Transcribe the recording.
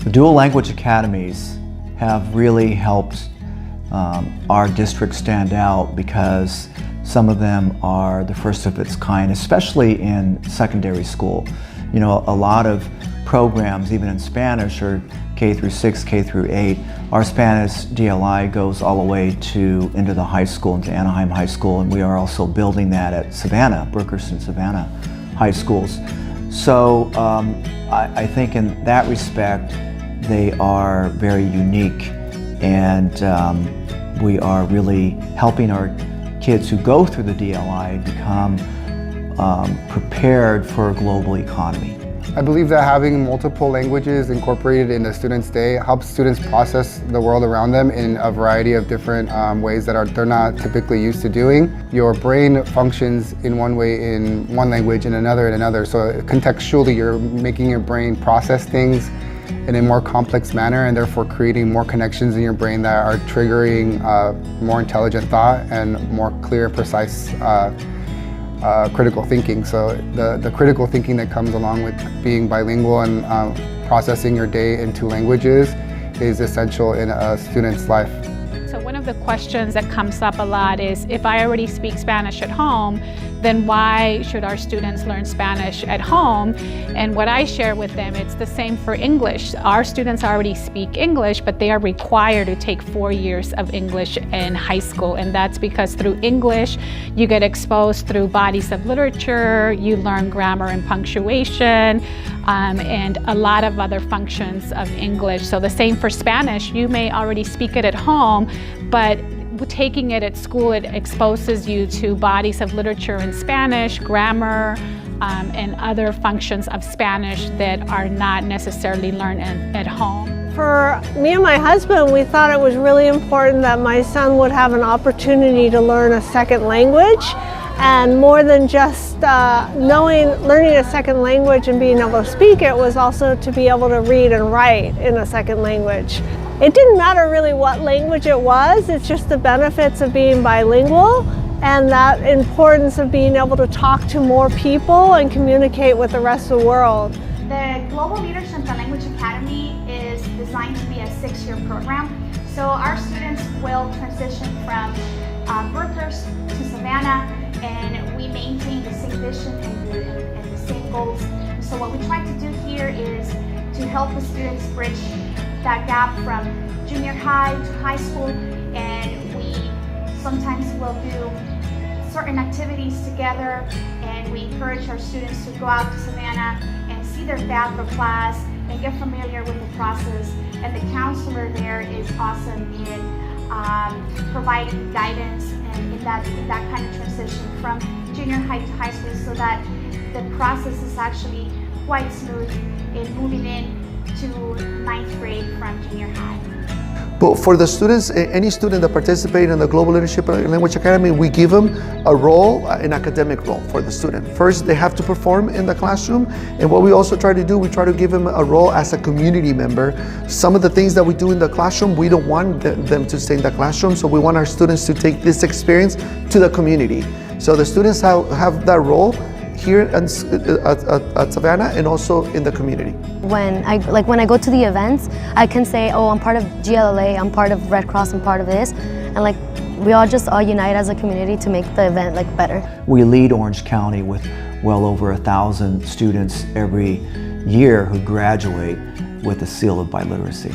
The dual language academies have really helped our district stand out because some of them are the first of its kind, especially in secondary school. You know, a lot of programs, even in Spanish, are K through 6, K through 8. Our Spanish DLI goes all the way into the high school, into Anaheim High School, and we are also building that at Savannah, Brookhurst and Savannah high schools. So I think in that respect, they are very unique, and we are really helping our kids who go through the DLI become prepared for a global economy. I believe that having multiple languages incorporated in a student's day helps students process the world around them in a variety of different ways that they're not typically used to doing. Your brain functions in one way in one language and another in another. So contextually, you're making your brain process things in a more complex manner, and therefore creating more connections in your brain that are triggering more intelligent thought and more clear, precise critical thinking. So the critical thinking that comes along with being bilingual and processing your day in two languages is essential in a student's life. So one of the questions that comes up a lot is, if I already speak Spanish at home, then why should our students learn Spanish at home? And what I share with them, it's the same for English. Our students already speak English, but they are required to take 4 years of English in high school. And that's because through English, you get exposed through bodies of literature, you learn grammar and punctuation, and a lot of other functions of English. So the same for Spanish. You may already speak it at home, but taking it at school, it exposes you to bodies of literature in Spanish, grammar, and other functions of Spanish that are not necessarily learned at home. For me and my husband, we thought it was really important that my son would have an opportunity to learn a second language. And more than just learning a second language and being able to speak it, was also to be able to read and write in a second language. It didn't matter really what language it was, it's just the benefits of being bilingual and that importance of being able to talk to more people and communicate with the rest of the world. The Global Leadership and Language Academy is designed to be a 6-year program. So our students will transition from Brookhurst to Savannah, and we maintain the same vision and the same goals. So what we try to do here is to help the students bridge that gap from junior high to high school, and we sometimes will do certain activities together, and we encourage our students to go out to Savannah and see their path for class and get familiar with the process. And the counselor there is awesome in providing guidance and in that kind of transition from junior high to high school, so that the process is actually quite smooth in moving in to 9th grade from junior high. But for the students, any student that participates in the Global Leadership and Language Academy, we give them a role, an academic role for the student. First, they have to perform in the classroom, and what we also try to do, we try to give them a role as a community member. Some of the things that we do in the classroom, we don't want them to stay in the classroom, so we want our students to take this experience to the community. So the students have that role here at Savannah and also in the community. When I go to the events, I can say, oh, I'm part of GLLA, I'm part of Red Cross, I'm part of this, and we all unite as a community to make the event better. We lead Orange County with well over 1,000 students every year who graduate with the seal of biliteracy.